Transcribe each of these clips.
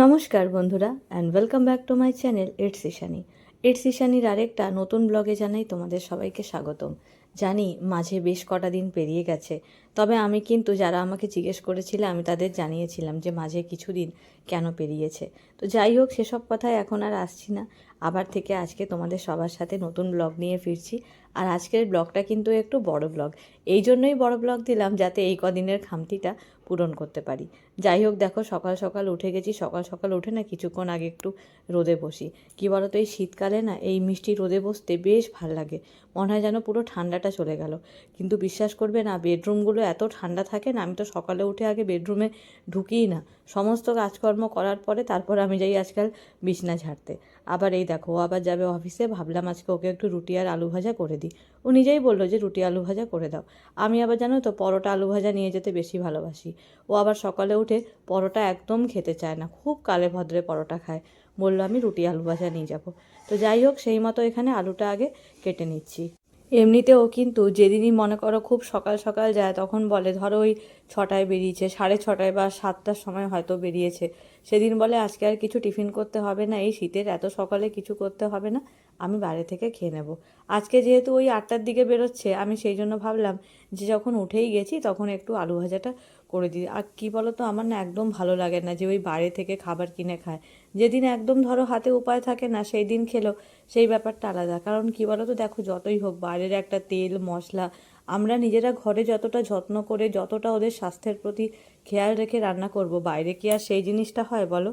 নমস্কার বন্ধুরা and welcome back to my channel it's Ishani. It's ইশানির আরেকটা নতুন ব্লগে জানাই তোমাদের সবাইকে স্বাগতম। জানি মাঝে বেশ কটা দিন পেরিয়ে গেছে, তবে আমি কিন্তু যারা আমাকে জিজ্ঞেস করেছিল আমি তাদের জানিয়েছিলাম যে মাঝে কিছুদিন কেন পেরিয়েছে। তো যাই হোক, সেসব কথায় এখন আর আসছি না। আবার থেকে আজকে তোমাদের সবার সাথে নতুন ব্লগ নিয়ে ফিরছি। আর আজকের ব্লগটা কিন্তু একটু বড় ব্লগ। এই জন্যই বড় ব্লগ দিলাম যাতে এই কদিনের খামতিটা পূরণ করতে পারি। যাই হোক, দেখো সকাল সকাল উঠে গেছি। সকাল সকাল উঠে না কিছুক্ষণ আগে একটু রোদে বসি। কী বলো তো, এই শীতকালে না এই মিষ্টি রোদে বসতে বেশ ভাল লাগে। মনে হয় যেন পুরো ঠান্ডাটা চলে গেল। কিন্তু বিশ্বাস করবে না, বেডরুমগুলো এত ঠান্ডা থাকে না, আমি তো সকালে উঠে আগে বেডরুমে ঢুকিই না। সমস্ত কাজকর্ম করার পরে তারপর আমি যাই আজকাল বিছনা ঝাড়তে। আবার এই দেখো, ও আবার যাবে অফিসে। ভাবলাম আজকে ওকে একটু রুটি আর আলু ভাজা করে দিই। ও নিজেই বললো যে রুটি আলু ভাজা করে দাও। আমি আবার জানো তো পরোটা আলু ভাজা নিয়ে যেতে বেশি ভালোবাসি। ও আবার সকালে উঠে পরোটা একদম খেতে চায় না, খুব কালে ভদ্রে পরোটা খায়। বললো আমি রুটি আলু ভাজা নিয়ে যাব। তো যাই হোক, সেই মতো এখানে আলুটা আগে কেটে নিচ্ছি। এমনিতেও কিন্তু যেদিনই মনে করো খুব সকাল সকাল যায়, তখন বলে ধরো ওই 6টায় বেরিয়েছে, 6:30 বা 7টার সময় হয়তো বেরিয়েছে, সেদিন বলে আজকে আর কিছু টিফিন করতে হবে না, এই শীতের এত সকালে কিছু করতে হবে না, আমি বাইরে থেকে খেয়ে নেব। আজকে যেহেতু ওই 8টার দিকে বেরোচ্ছে, আমি সেই জন্য ভাবলাম যে যখন উঠেই গেছি তখন একটু আলু ভাজাটা করে দিই। আর কী বলো তো, আমার না একদম ভালো লাগে না যে ওই বাইরে থেকে খাবার কিনে খায়। যেদিন একদম ধরো হাতে উপায় থাকে না, সেই দিন খেলো সেই ব্যাপারটা আলাদা। কারণ কী বলো তো, দেখো যতই হোক বাইরের একটা তেল মশলা, আমরা নিজেরা ঘরে যতটা যত্ন করে যতটা ওদের স্বাস্থ্যের প্রতি খেয়াল রেখে রান্না করব, বাইরে কি আর সেই জিনিসটা হয় বলো?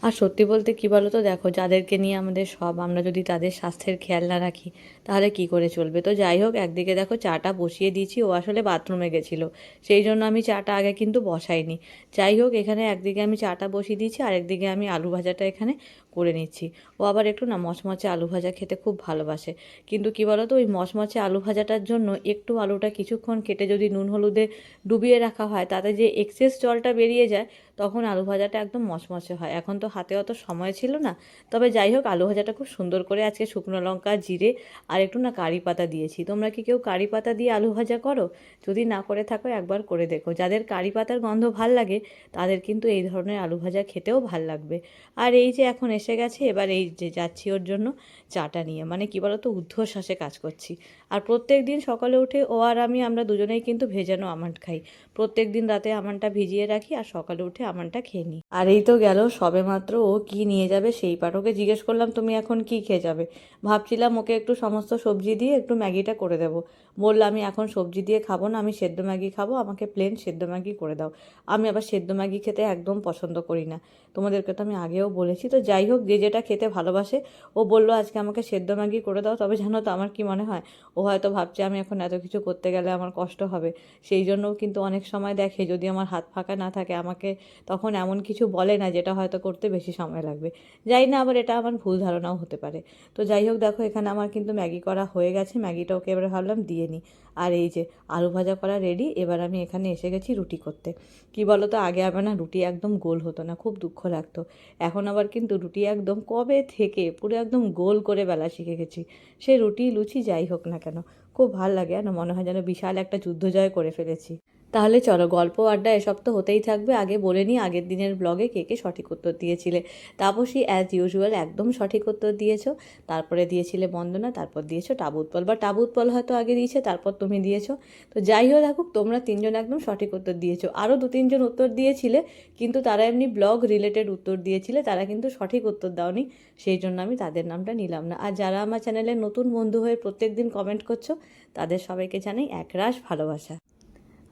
আর সত্যি বলতে কী বলো তো, দেখো যাদেরকে নিয়ে আমাদের সব, আমরা যদি তাদের স্বাস্থ্যের খেয়াল না রাখি তাহলে কি করে চলবে? তো যাই হোক, একদিকে দেখো চাটা বসিয়ে দিয়েছি। ও আসলে বাথরুমে গেছিলো, সেই জন্য আমি চাটা আগে কিন্তু বসাইনি। যাই হোক, এখানে একদিকে আমি চাটা বসিয়ে দিয়েছি আর একদিকে আমি আলু ভাজাটা এখানে করে নিচ্ছি। ও আবার একটু না মচমচে আলু ভাজা খেতে খুব ভালোবাসে। কিন্তু কী বলো তো, ওই মচমচে আলু ভাজাটার জন্য একটু আলুটা কিছুক্ষণ কেটে যদি নুন হলুদে ডুবিয়ে রাখা হয়, তাতে যে এক্সেস জলটা বেরিয়ে যায়, তখন আলু ভাজাটা একদম মচমচে হয়। এখন তো হাতে অত সময় ছিল না, তবে যাই হোক আলু ভাজাটা খুব সুন্দর করে আজকে শুকনো লঙ্কা জিরে আর একটু না কারি পাতা দিয়েছি। তোমরা কি কেউ কারি পাতা দিয়ে আলু ভাজা করো? যদি না করে থাকো একবার করে দেখো। যাদের কারি পাতার গন্ধ ভাল লাগে তাদের কিন্তু এই ধরনের আলু ভাজা খেতেও ভাল লাগবে। আর এই যে এখন এসে গেছে, এবার এই যে যাচ্ছি ওর জন্য চাটা নিয়ে। মানে কী বলো তো, ঊর্ধ্বশ্বাসে কাজ করছি। আর প্রত্যেক দিন সকালে উঠে ও আর আমরা দুজনেই কিন্তু ভেজানো আমন্ড খাই। প্রত্যেক দিন রাতে আমন্ডটা ভিজিয়ে রাখি আর সকালে উঠে আমন্ডটা খেয়ে নিই। আর এই তো গেল সবেমাত্র ও কি নিয়ে যাবে সেই পাঠ। ওকে জিজ্ঞেস করলাম তুমি এখন কি খেয়ে যাবে। ভাবছিলাম ওকে একটু সমস্ত সবজি দিয়ে একটু ম্যাগিটা করে দেবো। বললাম আমি এখন সবজি দিয়ে খাবো না, আমি সেদ্ধ ম্যাগি খাবো, আমাকে প্লেন সেদ্ধ ম্যাগি করে দাও। আমি আবার সেদ্ধ ম্যাগি খেতে একদম পছন্দ করি না, তোমাদেরকে তো আমি আগেও বলেছি। তো যাই হোক, যে যেটা খেতে ভালোবাসে, ও বললো আজকে আমাকে সেদ্ধ ম্যাগি করে দাও। তবে জানো তো আমার কি মনে হয়, ও হয়তো ভাবছে আমি এখন এত কিছু করতে গেলে আমার কষ্ট হবে। সেই জন্যও কিন্তু অনেক সময় দেখে যদি আমার হাত ফাঁকা না থাকে, আমাকে তখন এমন কিছু বলে না যেটা হয়তো করতে বেশি সময় লাগবে। যাই না, আবার এটা আমার ভুল ধারণাও হতে পারে। তো যাই হোক, দেখো এখানে আমার কিন্তু ম্যাগি করা হয়ে গেছে। ম্যাগিটা ওকে এবার ভাবলাম দিয়ে নিই। আর এই যে আলু ভাজা করা রেডি। এবার আমি এখানে এসে গেছি রুটি করতে। কি বলো তো, আগে আমার না রুটি একদম গোল হতো না, খুব দুঃখ লাগতো। এখন আবার কিন্তু রুটি একদম কবে থেকে পুরো একদম গোল করে বেলা শিখে গেছি। সে রুটি লুচি যাই হোক না কেন, খুব ভাল লাগে। আর মনে হয় যেন বিশাল একটা যুদ্ধ জয় করে ফেলেছি। তাহলে চলো, গল্প আড্ডা এসব তো হতেই থাকবে। আগে বলে নিই আগের দিনের ব্লগে কে কে সঠিক উত্তর দিয়েছিলে। তাপসী অ্যাজ ইউজুয়াল একদম সঠিক উত্তর দিয়েছো। তারপরে দিয়েছিলে বন্দনা, তারপর দিয়েছো টাবু উৎপল, বা টাবু উৎপল হয়তো আগে দিয়েছে তারপর তুমি দিয়েছো। তো যাই হোক, দেখো তোমরা তিনজন একদম সঠিক উত্তর দিয়েছো। আরও 2-3জন উত্তর দিয়েছিলে, কিন্তু তারা এমনি ব্লগ রিলেটেড উত্তর দিয়েছিলে, তারা কিন্তু সঠিক উত্তর দাওনি। সেই জন্য আমি তাদের নামটা নিলাম না। আর যারা আমার চ্যানেলের নতুন বন্ধু হয়ে প্রত্যেক দিন কমেন্ট করছো, তাদের সবাইকে জানাই একরাশ ভালোবাসা।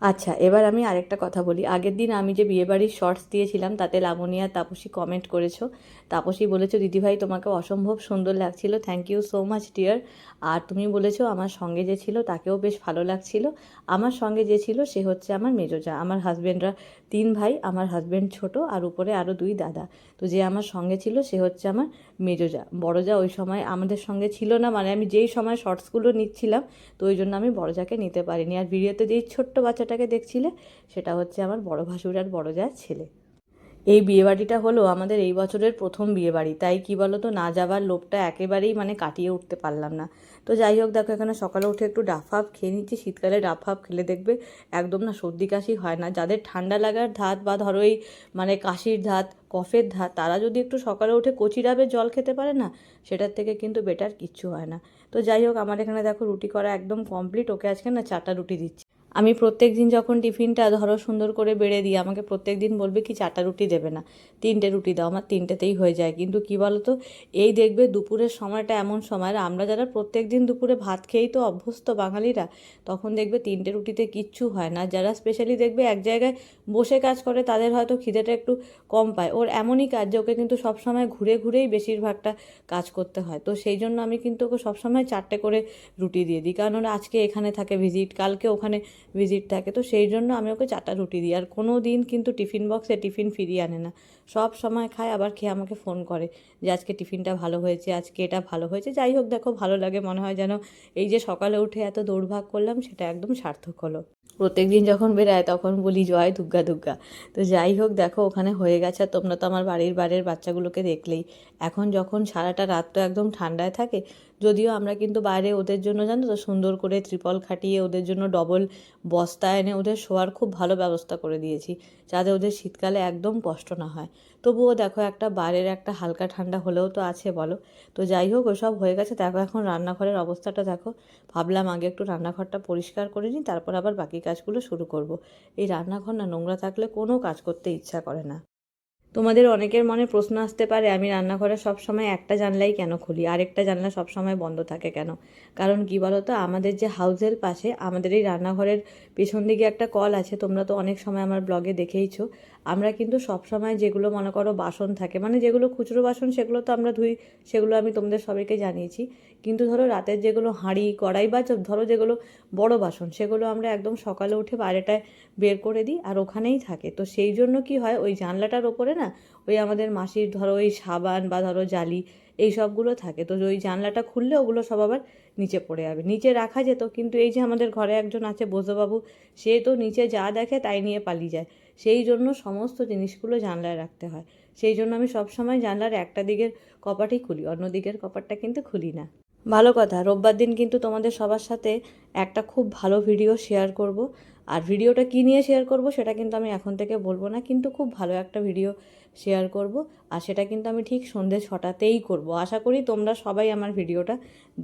আচ্ছা, এবার আমি আরেকটা কথা বলি। আগের দিন আমি যে বিয়েবাড়ির শর্টস দিয়েছিলাম তাতে লাবণী আর তাপসী কমেন্ট করেছো। তাপসী বলেছো দিদিভাই তোমাকে অসম্ভব সুন্দর লাগছিল, thank you so much dear. আর তুমি বলেছো আমার সঙ্গে যে ছিল তাকেও বেশ ভালো লাগছিল। আমার সঙ্গে যে ছিল সে হচ্ছে আমার মেজোজা। আমার হাজব্যান্ডরা 3 ভাই, আমার হাজব্যান্ড ছোট আর উপরে আরও 2 দাদা। তো যে আমার সঙ্গে ছিল সে হচ্ছে আমার মেজোজা। বড়জা ওই সময় আমাদের সঙ্গে ছিল না, মানে আমি যেই সময় শর্টসগুলো নিচ্ছিলাম, তো ওই জন্য আমি বড়জাকে নিতে পারিনি। আর ভিডিওতে যেই ছোট্ট বাচ্চাটাকে দেখছিলে সেটা হচ্ছে আমার বড় ভাসুর আর বড় জায়ের ছেলে। এই বিয়েবাড়িটা হলো আমাদের এই বছরের প্রথম বিয়েবাড়ি, তাই কি বলো তো, না যাবার লোভটা একেবারেই মানে কাটিয়ে উঠতে পারলাম না। তো যাই হোক দেখো এখানে সকালে উঠে একটু ডাব ফাব খেয়ে নিচ্ছি। শীতকালে ডাব ফাব খেলে দেখবে একদম না সর্দি কাশি হয় না। যাদের ঠান্ডা লাগার ধাত বা ধরো এই মানে কাশির ধাত, কফের ধাত, তারা যদি একটু সকালে উঠে কচি ডাবের জল খেতে পারে না, সেটার থেকে কিন্তু বেটার কিচ্ছু হয় না। তো যাই হোক আমার এখানে দেখো রুটি করা একদম কমপ্লিট। ওকে আজকে না 4টা রুটি দিচ্ছি। আমি প্রত্যেক দিন যখন টিফিনটা ধরো সুন্দর করে বেড়ে দিই, আমাকে প্রত্যেক দিন বলবে কি 4টা রুটি দেবে না, 3টে রুটি দাও। আমার 3টেতেই হয়ে যায়। কিন্তু কি বলো তো, এই দেখবে দুপুরের সময়টা এমন সময়, আর আমরা যারা প্রত্যেক দিন দুপুরে ভাত খেয়েই তো অভ্যস্ত বাঙালিরা, তখন দেখবে 3টে রুটিতে কিচ্ছু হয় না। যারা স্পেশালি দেখবে এক জায়গায় বসে কাজ করে, তাদের হয়তো খিদেটা একটু কম পায়। ওর এমনই কাজ যে ওকে কিন্তু সবসময় ঘুরে ঘুরেই বেশিরভাগটা কাজ করতে হয়। তো সেই জন্য আমি কিন্তু ওকে সবসময় 4টে করে রুটি দিয়ে দিই, কারণ ওরা আজকে এখানে থাকে ভিজিট, কালকে ওখানে ভিজিট থাকে। তো সেই জন্য আমি ওকে 4টা রুটি দিই। আর কোনো দিন কিন্তু টিফিন বক্সে টিফিন ফিরিয়ে আনে না, সব সময় খায়, আবার খেয়ে আমাকে ফোন করে যে আজকে টিফিনটা ভালো হয়েছে, আজকে এটা ভালো হয়েছে। যাই হোক দেখো ভালো লাগে, মনে হয় যেন এই যে সকালে উঠে এত দৌড়ভাগ করলাম সেটা একদম সার্থক হলো। প্রত্যেক দিন যখন বেরায় তখন বলি জয় দুর্গা দুর্গা। তো যাই হোক দেখো ওখানে হয়ে গেছে। আর তোমরা তো আমার বাড়ির বাচ্চাগুলোকে দেখলেই। এখন যখন সারাটা রাত তো একদম ঠান্ডায় থাকে, যদিও আমরা কিন্তু বাইরে ওদের জন্য জানো তো সুন্দর করে ত্রিপল খাটিয়ে ওদের জন্য ডবল বস্তা এনে ওদের শোয়ার খুব ভালো ব্যবস্থা করে দিয়েছি, যাতে ওদের শীতকালে একদম কষ্ট না হয়। তবুও দেখো একটা বাইরের একটা হালকা ঠান্ডা হলেও তো আছে বলো। তো যাই হোক ওসব হয়ে গেছে। দেখো এখন রান্নাঘরের অবস্থাটা দেখো। ভাবলাম আগে একটু রান্নাঘরটা পরিষ্কার করে নিই, তারপর আবার বাকি কাজগুলো শুরু করব। এই রান্নাঘর না নোংরা থাকলে কোনো কাজ করতে ইচ্ছা করে না। তোমাদের অনেকের মনে প্রশ্ন আসতে পারে, আমি রান্নাঘরে সবসময় একটা জানলাই কেন খুলি, আরেকটা জানলা সবসময় বন্ধ থাকে কেন? কারণ কি বলো তো, আমাদের যে হাউস হেল্প আছে, আমাদের এই রান্নাঘরের পেছন দিকে একটা কল আছে, তোমরা তো অনেক সময় আমার ব্লগে দেখেইছো। আমরা কিন্তু সবসময় যেগুলো মনে করো বাসন থাকে, মানে যেগুলো খুচরো বাসন সেগুলো তো আমরা ধুই, সেগুলো আমি তোমাদের সবাইকে জানিয়েছি। কিন্তু ধরো রাতের যেগুলো হাঁড়ি কড়াই বা ধরো যেগুলো বড় বাসন, সেগুলো আমরা একদম সকালে উঠে বাইরেটায় বের করে দিই, আর ওখানেই থাকে। তো সেই জন্য কি হয়, ওই জানলাটার ওপরে না ওই আমাদের মাসির ধরো ওই সাবান বা ধরো জালি এই সবগুলো থাকে। তো ওই জানলাটা খুললে ওগুলো সব আবার নিচে পড়ে যাবে। নিচে রাখা যেত, কিন্তু এই যে আমাদের ঘরে একজন আছে বোঝবাবু, সে তো নিচে যা দেখে তাই নিয়ে পালিয়ে যায়। সেই জন্য সমস্ত জিনিসগুলো জানলায় রাখতে হয়। সেই জন্য আমি সবসময় জানলার একটা দিকের কপাটই খুলি, অন্য দিকের কপাটটা কিন্তু খুলি না। ভালো কথা, রোববার দিন কিন্তু তোমাদের সবার সাথে একটা খুব ভালো ভিডিও শেয়ার করব। আর ভিডিওটা কী নিয়ে শেয়ার করব সেটা কিন্তু আমি এখন থেকে বলবো না, কিন্তু খুব ভালো একটা ভিডিও শেয়ার করব। আর সেটা কিন্তু আমি ঠিক সন্ধ্যে 6টাতেই করব। আশা করি তোমরা সবাই আমার ভিডিওটা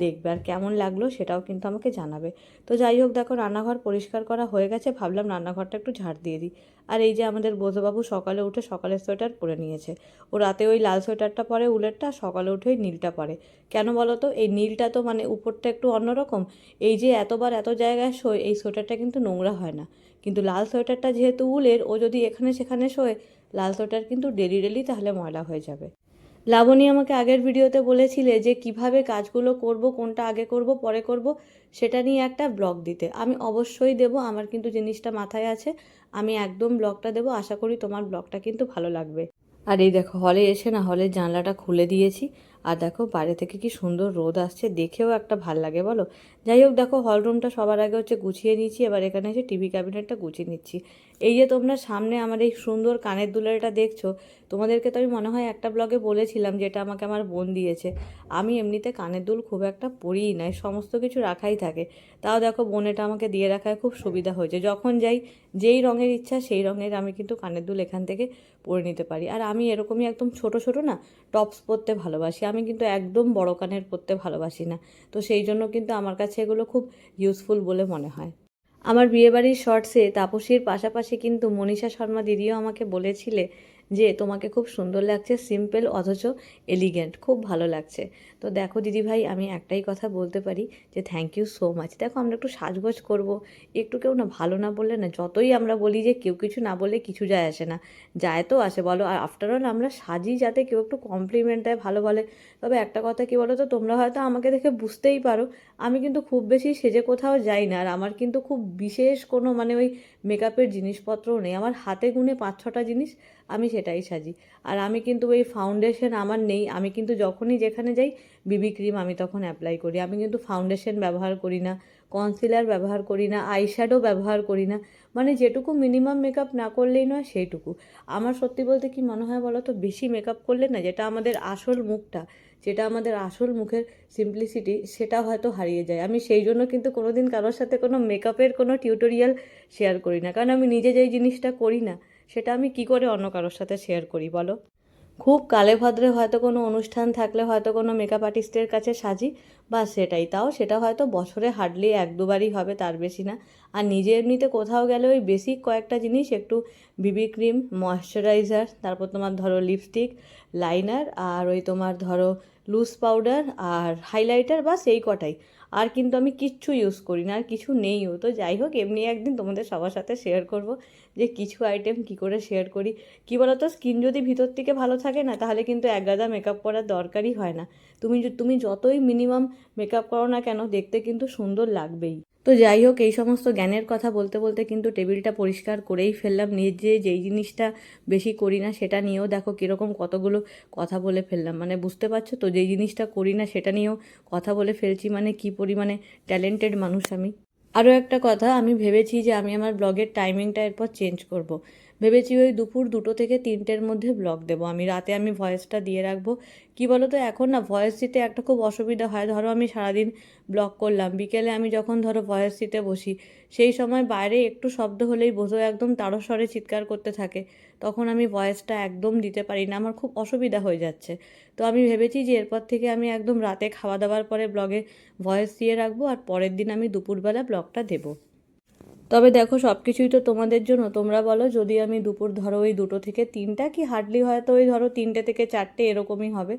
দেখবে, আর কেমন লাগলো সেটাও কিন্তু আমাকে জানাবে। তো যাই হোক দেখো রান্নাঘর পরিষ্কার করা হয়ে গেছে, ভাবলাম রান্নাঘরটা একটু ঝাড় দিয়ে দিই। আর এই যে আমাদের বোঝবাবু সকালে উঠে সকালের সোয়েটার পরে নিয়েছে। ও রাতে ওই লাল সোয়েটারটা পরে উলেরটা, সকালে উঠে ওই নীলটা পরে। কেন বলো তো, এই নীলটা তো মানে উপরটা একটু অন্যরকম। এই যে এতবার এত জায়গায় শোয়, এই সোয়েটারটা কিন্তু নোংরা হয় না। কিন্তু লাল সোয়েটারটা যেহেতু উলের, ও যদি এখানে সেখানে শোয়, লাল সোয়েটার কিন্তু ডেলি তাহলে ময়লা হয়ে যাবে। লাবণী আমাকে আগের ভিডিওতে বলেছিলে যে কিভাবে কাজগুলো করব, কোনটা আগে করব পরে করব, সেটা নিয়ে একটা ব্লগ দিতে। আমি অবশ্যই দেব, আমার কিন্তু জিনিসটা মাথায় আছে। আমি একদম ব্লগটা দেবো, আশা করি তোমার ব্লগটা কিন্তু ভালো লাগবে। আর এই দেখো হলে এসে না হলের জানলাটা খুলে দিয়েছি। আর দেখো বাইরে থেকে কি সুন্দর রোদ আসছে, দেখেও একটা ভাল লাগে বলো। যাই হোক দেখো হল রুমটা সবার আগে হচ্ছে গুছিয়ে নিচ্ছি, এবার এখানে এসে টিভি ক্যাবিনেটটা গুছিয়ে নিচ্ছি। এই যে তোমরা সামনে আমার এই সুন্দর কানের দুলাটা দেখছো, তোমাদেরকে তো আমি মনে হয় একটা ব্লগে বলেছিলাম যে এটা আমাকে আমার বোন দিয়েছে। আমি এমনিতে কানের দুল খুব একটা পরিই নাই, সমস্ত কিছু রাখাই থাকে। তাও দেখো বোন এটা আমাকে দিয়ে রাখায় খুব সুবিধা হয়েছে। যখন যাই যেই রঙের ইচ্ছা সেই রঙের আমি কিন্তু কানের দুল এখান থেকে পরে নিতে পারি। আর আমি এরকমই একদম ছোট ছোট না টপস পরতে ভালোবাসি, আমি কিন্তু একদম বড় কানের পরতে ভালোবাসি না। তো সেই জন্য কিন্তু আমার কাছে এগুলো খুব ইউজফুল বলে মনে হয়। আমার বিয়েবাড়ির শর্টসে তাপসীর পাশাপাশি কিন্তু মনীষা শর্মা দিদিও আমাকে বলেছিলে যে তোমাকে খুব সুন্দর লাগছে, সিম্পল অথচ এলিগেন্ট, খুব ভালো লাগছে। তো দেখো দিদিভাই, আমি একটাই কথা বলতে পারি যে থ্যাংক ইউ সো মাচ। দেখো আমরা একটু সাজগোজ করব, একটু কেউ না ভালো না বললে না, যতই আমরা বলি যে কেউ কিছু না বললে কিছু যায় আসে না, যায় তো আসে বলো। আর আফটার অল আমরা সাজি যাতে কেউ একটু কমপ্লিমেন্ট দেয়, ভালো বলে। তবে একটা কথা কি বলো তো, তোমরা হয়তো আমাকে দেখে বুঝতেই পারো আমি কিন্তু খুব বেশি সেজে কোথাও যাই না। আর আমার কিন্তু খুব বিশেষ কোনো মানে ওই মেকআপের জিনিসপত্রও নেই। আমার হাতে গুনে 5-6টা জিনিস, আমি সেটাই সাজি। আর আমি কিন্তু ওই ফাউন্ডেশন আমার নেই। আমি কিন্তু যখনই যেখানে যাই বিবি ক্রিম আমি তখন অ্যাপ্লাই করি। আমি কিন্তু ফাউন্ডেশন ব্যবহার করি না, কনসিলার ব্যবহার করি না, আইশ্যাডো ব্যবহার করি না। মানে যেটুকু মিনিমাম মেকআপ না করলেই নয় সেইটুকু। আমার সত্যি বলতে কি মনে হয় বলো তো, বেশি মেকআপ করলে না, যেটা আমাদের আসল মুখটা, যেটা আমাদের আসল মুখের সিম্পলিসিটি, সেটা হয়তো হারিয়ে যায়। আমি সেই জন্য কিন্তু কোনো দিন কারোর সাথে কোনো মেকআপের কোনো টিউটোরিয়াল শেয়ার করি না, কারণ আমি নিজে যেই জিনিসটা করি না সেটা আমি কি করে অন্য কারোর সাথে শেয়ার করি বলো। খুব কালে ভদ্রে হয়তো কোনো অনুষ্ঠান থাকলে হয়তো কোনো মেকআপ আর্টিস্টের কাছে সাজি, বা সেটাই, তাও সেটা হয়তো বছরে হার্ডলি 1-2বারই হবে, তার বেশি না। আর নিজে এমনিতে কোথাও গেলে ওই বেসিক কয়েকটা জিনিস, একটু বিবি ক্রিম, ময়শ্চারাইজার, তারপর তোমার ধরো লিপস্টিক, লাইনার, আর ওই তোমার ধরো লুজ পাউডার আর হাইলাইটার, বাস এই কটাই। আর কিন্তু আমি কিচ্ছু ইউজ করি না, আর কিছু নেইও। তো যাই হোক, এমনি একদিন তোমাদের সবার সাথে শেয়ার করব যে কিছু আইটেম কি করে শেয়ার করি। কী বলতো, স্কিন যদি ভিতর থেকে ভালো থাকে না, তাহলে কিন্তু এক গাদা মেকআপ করার দরকারই হয় না। তুমি যতই মিনিমাম মেকআপ করো না কেন, দেখতে কিন্তু সুন্দর লাগবেই। তো যাই হোক, এই সমস্ত জ্ঞানের কথা বলতে বলতে কিন্তু টেবিলটা পরিষ্কার করেই ফেললাম। নিজে যেই জিনিসটা বেশি করি না সেটা নিয়েও দেখো কীরকম কতগুলো কথা বলে ফেললাম। মানে বুঝতে পারছো তো, যেই জিনিসটা করি না সেটা নিয়েও কথা বলে ফেলছি, মানে কী পরিমাণে ট্যালেন্টেড মানুষ আমি। আরও একটা কথা, আমি ভেবেছি যে আমি আমার ব্লগের টাইমিংটা এরপর চেঞ্জ করব। ভেবেছি ওই দুপুর 2টো থেকে 3টের মধ্যে ব্লগ দেবো। রাতে আমি ভয়েসটা দিয়ে রাখবো। কি বলো তো, এখন না ভয়েস দিতে একটা খুব অসুবিধা হয়। ধরো আমি সারাদিন ব্লগ করলাম, বিকেলে আমি যখন ধরো ভয়েস দিতে বসি, সেই সময় বাইরে একটু শব্দ হলেই বোঝো একদম তারস্বরে চিৎকার করতে থাকে, তখন আমি ভয়েসটা একদম দিতে পারি না, আমার খুব অসুবিধা হয়ে যাচ্ছে। তো আমি ভেবেছি যে এরপর থেকে আমি একদম রাতে খাওয়া দাওয়ার পরে ব্লগে ভয়েস দিয়ে রাখবো, আর পরের দিন আমি দুপুরবেলা ব্লগটা দেবো। তবে দেখো, সব কিছুই তো তোমাদের জন্য। তোমরা বলো, যদি আমি দুপুর ধরো ওই 2টো থেকে 3টা, কি হার্ডলি হয়তো ওই ধরো 3টে থেকে 4টে এরকমই হবে।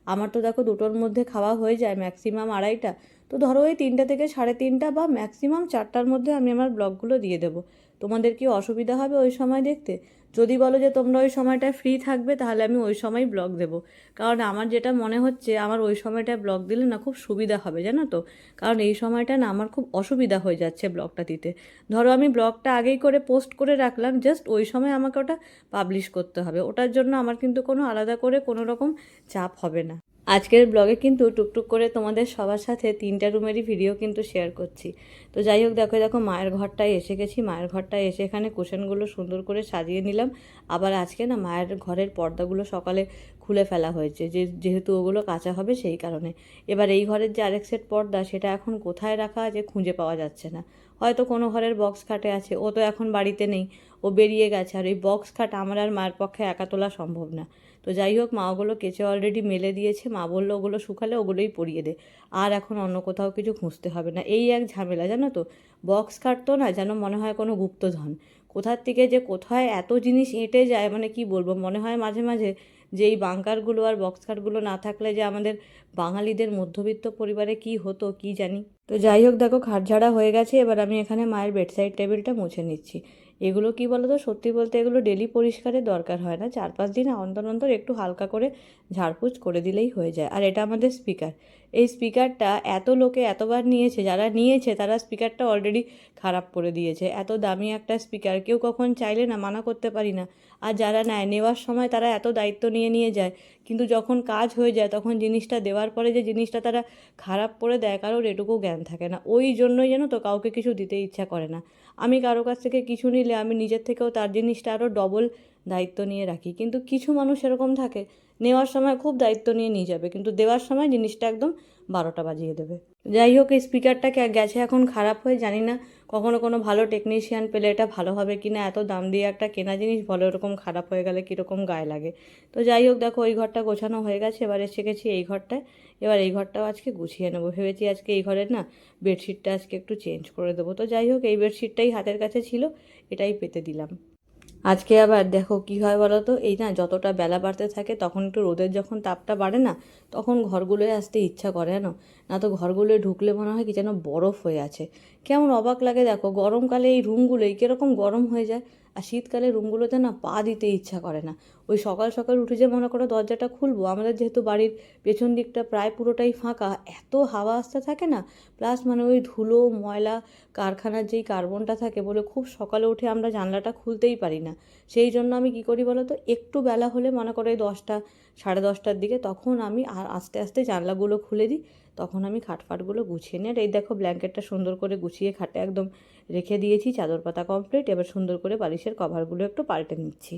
আমার তো দেখো 2টোর মধ্যে খাওয়া হয়ে যায়, ম্যাক্সিমাম 2:30। তো ধরো ওই 3টে থেকে 3:30 বা ম্যাক্সিমাম 4টার মধ্যে আমি আমার ব্লগগুলো দিয়ে দেবো। তোমাদের কি অসুবিধা হবে ওই সময় দেখতে? যদি বলো যে তোমরা ওই সময়টায় ফ্রি থাকবে, তাহলে আমি ওই সময় ব্লগ দেবো। কারণ আমার যেটা মনে হচ্ছে, আমার ওই সময়টায় ব্লগ দিলে না খুব সুবিধা হবে, জানো তো। কারণ এই সময়টা না আমার খুব অসুবিধা হয়ে যাচ্ছে ব্লগটা দিতে। ধরো আমি ব্লগটা আগেই করে পোস্ট করে রাখলাম, জাস্ট ওই সময় আমাকে ওটা পাবলিশ করতে হবে। ওটার জন্য আমার কিন্তু কোনো আলাদা করে কোনো রকম চাপ হবে না। আজকের ব্লগে কিন্তু টুকটুক করে তোমাদের সবার সাথে 3টা রুমেরই ভিডিও কিন্তু শেয়ার করছি। তো যাই হোক, দেখো দেখো মায়ের ঘরটায় এসে গেছি। মায়ের ঘরটায় এসে এখানে কুশনগুলো সুন্দর করে সাজিয়ে নিলাম। আবার আজকে না মায়ের ঘরের পর্দাগুলো সকালে খুলে ফেলা হয়েছে, যেহেতু ওগুলো কাঁচা হবে সেই কারণে। এবার এই ঘরের যে আরেক সেট পর্দা, সেটা এখন কোথায় রাখা আছে খুঁজে পাওয়া যাচ্ছে না। হয়তো কোনো ঘরের বক্স খাটে আছে, ও তো এখন বাড়িতে নেই, ও বেরিয়ে গেছে। আর ওই বক্স খাট আমার আর মায়ের পক্ষে একা তোলা সম্ভব না। তো যাই হোক, মা ওগুলো কেচে অলরেডি মেলে দিয়েছে। মা বললো ওগুলো শুকালে ওগুলোই পরিয়ে দে, আর এখন অন্য কোথাও কিছু খুঁজতে হবে না। এই এক ঝামেলা, জানো তো। বক্স খাট তো না, যেন মনে হয় কোনো গুপ্তধন। কোথার থেকে যে কোথায় এত জিনিস এঁটে যায়, মানে কি বলবো, মনে হয় মাঝে মাঝে যে এই বাঙ্কারগুলো আর বক্স খাটগুলো না থাকলে যে আমাদের বাঙালিদের মধ্যবিত্ত পরিবারে কি হতো কি জানি। তো যাই হোক, দেখো খাট ঝাড়া হয়ে গেছে। এবার আমি এখানে মায়ের বেডসাইড টেবিলটা মুছে নিচ্ছি। এগুলো কি বলো তো, সত্যি বলতে এগুলো ডেলি পরিষ্কারের দরকার হয় না, 4-5 দিন অন্তর অন্তর একটু হালকা করে ঝাড়পুছ করে দিলেই হয়ে যায়। আর এটা আমাদের স্পিকার। এই স্পিকারটা এত লোকে এতবার নিয়েছে, যারা নিয়েছে তারা স্পিকারটা অলরেডি খারাপ করে দিয়েছে। এত দামি একটা স্পিকার কেউ কখন চাইলে না মানা করতে পারি না। আর যারা নেয়, নেওয়ার সময় তারা এত দায়িত্ব নিয়ে যায়, কিন্তু যখন কাজ হয়ে যায় তখন জিনিসটা দেওয়ার পরে যে জিনিসটা তারা খারাপ করে দেয়, কারোর এটুকু জ্ঞান থাকে না। ওই জন্যই যেন তো কাউকে কিছু দিতে ইচ্ছা করে না। আমি কারো কাছ থেকে কিছু নিলে আমি নিজের থেকেও তার জিনিসটা আরও ডবল দায়িত্ব নিয়ে রাখি। কিন্তু কিছু মানুষ এরকম থাকে, নেওয়ার সময় খুব দায়িত্ব নিয়ে যাবে, কিন্তু দেওয়ার সময় জিনিসটা একদম 12টা বাজিয়ে দেবে। যাই হোক, এই স্পিকারটা গেছে এখন খারাপ হয়ে, জানি না কখনো কোনো ভালো টেকনিশিয়ান পেলে এটা ভালো হবে কি না। এত দাম দিয়ে একটা কেনা জিনিস ভালো এরকম খারাপ হয়ে গেলে কীরকম গায়ে লাগে। তো যাই হোক, দেখো ওই ঘরটা গোছানো হয়ে গেছে। এবার এসে গেছি এই ঘরটায়। এবার এই ঘরটাও আজকে গুছিয়ে নেবো। ভেবেছি আজকে এই ঘরের না বেডশিটটা আজকে একটু চেঞ্জ করে দেবো। তো যাই হোক, এই বেডশিটটাই হাতের কাছে ছিল, এটাই পেতে দিলাম। আজকে আবার দেখো কি হয় বলো তো, এই না যতটা বেলা বাড়তে থাকে তখন একটু রোদের যখন তাপটা বাড়ে না, তখন ঘরগুলোয় আসতে ইচ্ছা করে না। না তো ঘরগুলোয় ঢুকলে মনে হয় কি যেন বরফ হয়ে আছে, কেমন অবাক লাগে। দেখো গরমকালে এই রুমগুলোই কীরকম গরম হয়ে যায়, আর শীতকালে রুমগুলোতে না পা দিতে ইচ্ছা করে না। ওই সকাল সকাল উঠে যে মনে করো দরজাটা খুলবো, আমাদের যেহেতু বাড়ির পেছন দিকটা প্রায় পুরোটাই ফাঁকা, এত হাওয়া আসতে থাকে না, প্লাস মানে ওই ধুলো ময়লা কারখানার যেই কার্বনটা থাকে বলে খুব সকালে উঠে আমরা জানলাটা খুলতেই পারি না। সেই জন্য আমি কী করি বলো তো, একটু বেলা হলে মনে করো এই 10টা 10:30টার দিকে, তখন আমি আর আস্তে আস্তে জানলাগুলো খুলে দিই। তখন আমি খাটফাটগুলো গুছিয়ে নিই। আর এই দেখো ব্ল্যাঙ্কেটটা সুন্দর করে গুছিয়ে খাটে একদম রেখে দিয়েছি, চাদর পাতা কমপ্লিট। এবার সুন্দর করে বালিশের কভারগুলো একটু পাল্টে নিচ্ছি।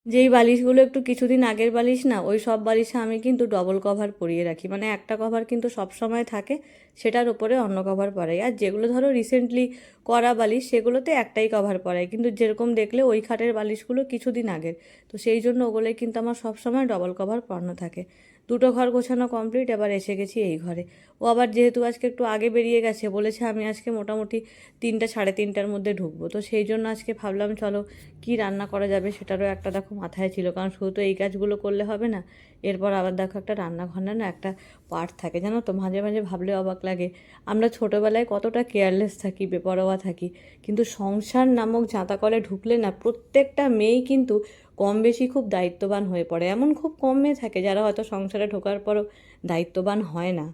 যেই বালিশগুলো একটু কিছুদিন আগের বালিশ না, ওই সব বালিশে আমি কিন্তু ডবল কভার পরিয়ে রাখি, মানে একটা কভার কিন্তু সব সময় থাকে, সেটার উপরে অন্য কভার পরাই। আর যেগুলো ধরো রিসেন্টলি করা বালিশ সেগুলোতে একটাই কভার পরাই, কিন্তু যেরকম দেখলে ওই খাটের বালিশগুলো কিছুদিন আগের, তো সেই জন্য ওগুলোই কিন্তু আমার সব সময় ডবল কভার পরানো থাকে। দুটো ঘর গোছানো কমপ্লিট, এবার এসে গেছি এই ঘরে। ও আবার যেহেতু আজকে একটু আগে বেরিয়ে গেছে, বলেছে আমি আজকে মোটামুটি 3টা সাড়ে 3টার মধ্যে ঢুকবো, তো সেই জন্য আজকে ভাবলাম চলো কি রান্না করা যাবে সেটারও একটা দেখো মাথায় ছিল, কারণ শুধু তো এই কাজগুলো করলে হবে না, এরপর আবার দেখো একটা রান্নাঘর না একটা পার্ট থাকে, জানো তো। মাঝে মাঝে ভাবলে অবাক লাগে আমরা ছোটোবেলায় কতটা কেয়ারলেস থাকি, বেপরোয়া থাকি, কিন্তু সংসার নামক জাঁতাকলে ঢুকলে না প্রত্যেকটা মেয়েই কিন্তু কম বেশি খুব দায়িত্ববান হয়ে পড়ে। এমন খুব কম মেয়ে থাকে যারা হয়তো সংসারে ঢোকার পরও দায়িত্ববান হয় না।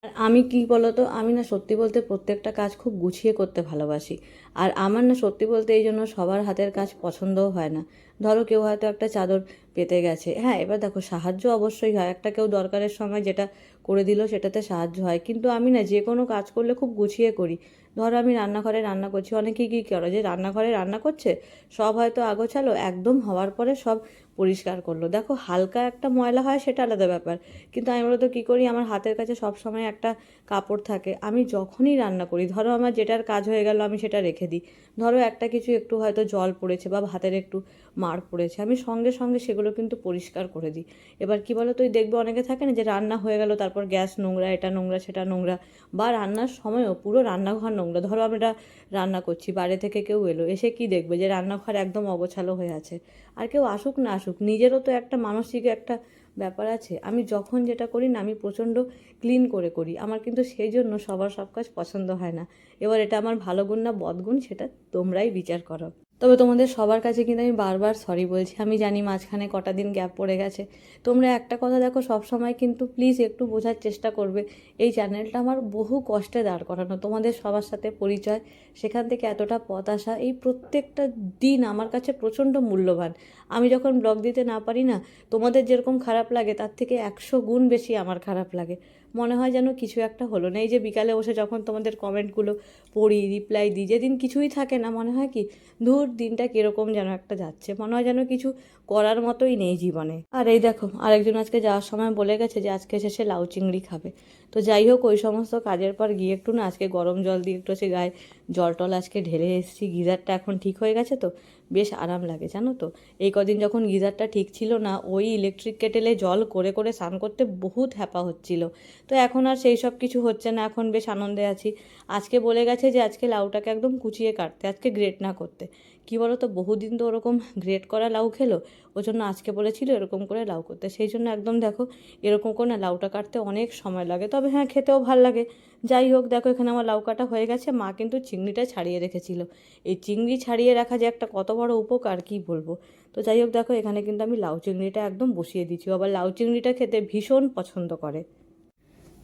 আর আমি কি বলতো, আমি না সত্যি বলতে প্রত্যেকটা কাজ খুব গুছিয়ে করতে ভালোবাসি। আর আমার না সত্যি বলতে এই জন্য সবার হাতের কাজ পছন্দও হয় না। ধরো কেউ হয়তো একটা চাদর পেতে গেছে, হ্যাঁ এবার দেখো সাহায্য অবশ্যই হয়, একটা কেউ দরকারের সময় যেটা করে দিল সেটাতে সাহায্য হয়, কিন্তু আমি না যে কোনো কাজ করলে খুব গুছিয়ে করি। ধরো আমি রান্নাঘরে রান্না করছি, অনেকেই কী করে যে রান্নাঘরে রান্না করছে সব হয়তো আগোছালো একদম হওয়ার পরে সব পরিষ্কার করলো, দেখো হালকা একটা ময়লা হয় সেটা আলাদা ব্যাপার, কিন্তু আমি বলতো কী করি, আমার হাতের কাছে সব সময় একটা কাপড় থাকে, আমি যখনই রান্না করি ধরো আমার যেটার কাজ হয়ে গেল আমি সেটা রেখে দিই। ধরো একটা কিছু একটু হয়তো জল পড়েছে বা ভাতের একটু মাড় পড়েছে, আমি সঙ্গে সঙ্গে সেগুলো কিন্তু পরিষ্কার করে দিই। এবার কি বলো, তুই দেখবে অনেকে থাকে না যে রান্না হয়ে গেল তারপর গ্যাস নোংরা, এটা নোংরা সেটা নোংরা, বা রান্নার সময়ও পুরো রান্নাঘর নোংরা। ধরো আমরা রান্না করছি, বাইরে থেকে কেউ এলো, এসে কি দেখবে যে রান্নাঘর একদম অগোছালো হয়ে আছে। আর কেউ আসুক না আসুক, নিজেরও তো একটা মানসিক একটা ব্যাপার আছে। আমি যখন যেটা করি না আমি প্রচণ্ড ক্লিন করে করি, আমার কিন্তু সেই জন্য সবার সব কাজ পছন্দ হয় না। এবার এটা আমার ভালো গুণ না বদগুণ সেটা তোমরাই বিচার করো। তবে তোমাদের সবার কাছে কিন্তু আমি বারবার সরি বলছি, আমি জানি মাঝখানে কটা দিন গ্যাপ পড়ে গেছে। তোমরা একটা কথা দেখো, সব সময় কিন্তু প্লিজ একটু বোঝার চেষ্টা করবে, এই চ্যানেলটা আমার বহু কষ্টে দাঁড় করানো, তোমাদের সবার সাথে পরিচয়, সেখান থেকে এতটা পথ আসা, এই প্রত্যেকটা দিন আমার কাছে প্রচণ্ড মূল্যবান। আমি যখন ব্লগ দিতে না পারি না, তোমাদের যেরকম খারাপ লাগে তার থেকে 100 গুণ বেশি আমার খারাপ লাগে। মনে হয় যেন কিছু একটা হলো না। এই যে বিকালে বসে যখন তোমাদের কমেন্টগুলো পড়ি, রিপ্লাই দিই, যেদিন কিছুই থাকে না মনে হয় কি ধুর দিনটা কীরকম যেন একটা যাচ্ছে, মনে হয় যেন কিছু করার মতোই নেই জীবনে। আর এই দেখো আরেকজন আজকে যাওয়ার সময় বলে গেছে যে আজকে শেষে লাউ চিংড়ি খাবে। তো যাই হোক, ওই সমস্ত কাজের পর গিয়ে একটু না আজকে গরম জল দিয়ে একটু সে গায়ে জল টল আজকে ঢেলে এসেছি, গিজারটা এখন ঠিক হয়ে গেছে তো বেশ আরাম লাগে জানো তো। এই কদিন যখন গিজারটা ঠিক ছিল না, ওই ইলেকট্রিক কেটেলে জল করে করে স্নান করতে বহুত হ্যাপা হচ্ছিল। তো এখন আর সেই সব কিছু হচ্ছে না, এখন বেশ আনন্দে আছি। আজকে বলে গেছে যে আজকে লাউটাকে একদম কুচিয়ে কাটতে, আজকে গ্রেট না করতে। কী বলো তো, বহুদিন তো ওরকম গ্রেট করা লাউ খেলো, ওই জন্য আজকে বলেছিল এরকম করে লাউ করতে, সেই জন্য একদম দেখো এরকম করে না লাউটা কাটতে অনেক সময় লাগে, তবে হ্যাঁ খেতেও ভাল লাগে। যাই হোক দেখো এখানে আমার লাউ কাটা হয়ে গেছে, মা কিন্তু চিংড়িটা ছাড়িয়ে রেখেছিল। এই চিংড়ি ছাড়িয়ে রাখা যে একটা কত বড় উপকার কি বলবো। তো যাই হোক দেখো এখানে কিন্তু আমি লাউ চিংড়িটা একদম বসিয়ে দিচ্ছি, আবার লাউ চিংড়িটা খেতে ভীষণ পছন্দ করে।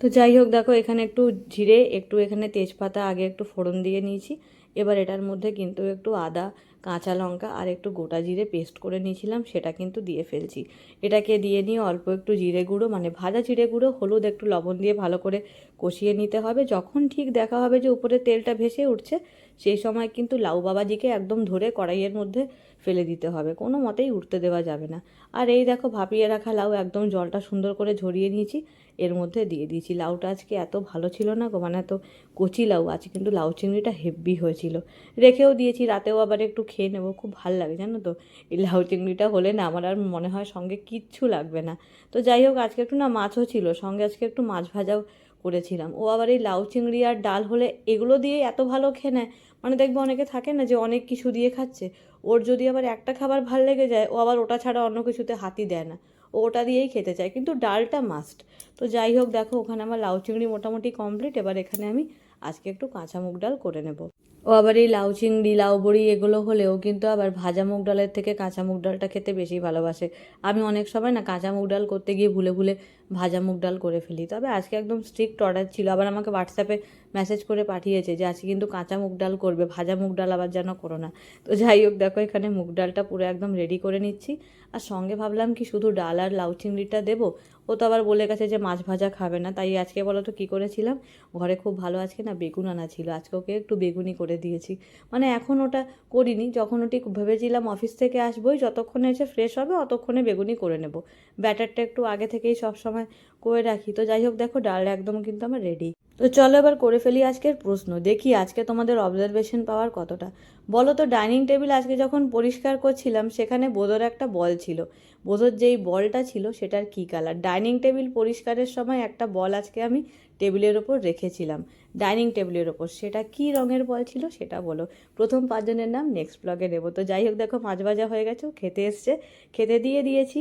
তো যাই হোক দেখো এখানে একটু জিরে, একটু এখানে তেজপাতা আগে একটু ফোড়ন দিয়ে নিয়েছি। এবার এটার মধ্যে কিন্তু একটু আদা, কাঁচা লঙ্কা আর একটু গোটা জিরে পেস্ট করে নিয়েছিলাম সেটা কিন্তু দিয়ে ফেলছি। এটাকে দিয়ে নিয়ে অল্প একটু জিরে গুঁড়ো, মানে ভাজা জিরে গুঁড়ো, হলুদ, একটু লবণ দিয়ে ভালো করে কষিয়ে নিতে হবে। যখন ঠিক দেখা হবে যে উপরে তেলটা ভেসে উঠছে, সেই সময় কিন্তু লাউ বাবাজিকে একদম ধরে কড়াইয়ের মধ্যে ফেলে দিতে হবে, কোনো মতেই উঠতে দেওয়া যাবে না। আর এই দেখো ভাপিয়ে রাখা লাউ একদম জলটা সুন্দর করে ঝরিয়ে নিয়েছি, এর মধ্যে দিয়ে দিয়েছি। লাউটা আজকে এত ভালো ছিল না গো, মানে এত কচি লাউ আছে, কিন্তু লাউ চিংড়িটা হেভি হয়েছিল। রেখেও দিয়েছি, রাতেও আবার একটু খেয়ে নেবো, খুব ভাল লাগে জানো তো। এই লাউ চিংড়িটা হলে না আমার আর মনে হয় সঙ্গে কিচ্ছু লাগবে না। তো যাই হোক আজকে একটু না মাছও ছিল সঙ্গে, আজকে একটু মাছ ভাজাও করেছিলাম। ও আবার এই লাউ চিংড়ি আর ডাল হলে এগুলো দিয়ে এত ভালো খেয়ে নেয়, মানে দেখবে অনেকে থাকে না যে অনেক কিছু দিয়ে খাচ্ছে, ওর যদি আবার একটা খাবার ভাল লেগে যায় ও আবার ওটা ছাড়া অন্য কিছুতে হাতই দেয় না, ও ওটা দিয়েই খেতে চায়, কিন্তু ডালটা মাস্ট। তো যাই হোক দেখো ওখানে আমার লাউ চিংড়ি মোটামুটি কমপ্লিট, এবার এখানে আমি আজকে একটু কাঁচা মুগ ডাল করে নেব। ও আবার এই লাউ চিংড়ি, লাউ বড়ি এগুলো হলেও কিন্তু আবার ভাজা মুগ ডালের থেকে কাঁচা মুগ ডালটা খেতে বেশি ভালোবাসে। আমি অনেক সময় না কাঁচা মুগ ডাল করতে গিয়ে ভুলে ভুলে ভাজা মুগ ডাল করে ফেলি, তবে আজকে একদম স্ট্রিক্ট অর্ডার ছিল, আবার আমাকে হোয়াটসঅ্যাপে মেসেজ করে পাঠিয়েছে যে আজকে কিন্তু কাঁচা মুগ ডাল করবে, ভাজা মুগ ডাল আবার যেন করো না। তো যাই হোক দেখো এখানে মুগ ডালটা পুরো একদম রেডি করে নিচ্ছি। আর সঙ্গে ভাবলাম কি শুধু ডাল আর লাউ চিংড়িটা দেবো, ও তো আবার বলে গেছে যে মাছ ভাজা খাবে না। তাই আজকে বলো তো কী করেছিলাম, ঘরে খুব ভালো আজকে না বেগুন আনা ছিল, আজকে ওকে একটু বেগুনি করে দিয়েছি। মানে এখন ওটা করিনি, যখন ওটি ভেবেছিলাম অফিস থেকে আসবোই, যতক্ষণে এসে ফ্রেশ হবে অতক্ষণে বেগুনি করে নেব। ব্যাটারটা একটু আগে থেকেই সব সময় করে রাখি। তো যাই হোক, দেখো ডাল একদম কিন্তু আমার রেডি। তো চলো এবার করে ফেলি আজকের প্রশ্ন, দেখি আজকে তোমাদের অবজারভেশন পাওয়ার কতটা। বলো তো, ডাইনিং টেবিল আজকে যখন পরিষ্কার করছিলাম সেখানে বোধর একটা বল ছিল, বোধর যেই বলটা ছিল সেটার কী কালার? ডাইনিং টেবিল পরিষ্কারের সময় একটা বল আজকে আমি টেবিলের ওপর রেখেছিলাম, ডাইনিং টেবিলের ওপর, সেটা কী রঙের বল ছিল সেটা বলো। প্রথম 5 জনের নাম নেক্সট ব্লগে নেবো। তো যাই হোক, দেখো মাছ ভাজা হয়ে গেছে, ও খেতে এসছে, খেতে দিয়ে দিয়েছি।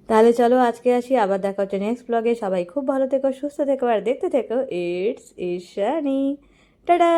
তাহলে চলো আজকে আসি, আবার দেখা হচ্ছে নেক্সট ব্লগে। সবাই খুব ভালো থেকো, সুস্থ থেকো, আর দেখতে থেকো ইটস ঈশানী। টাটা।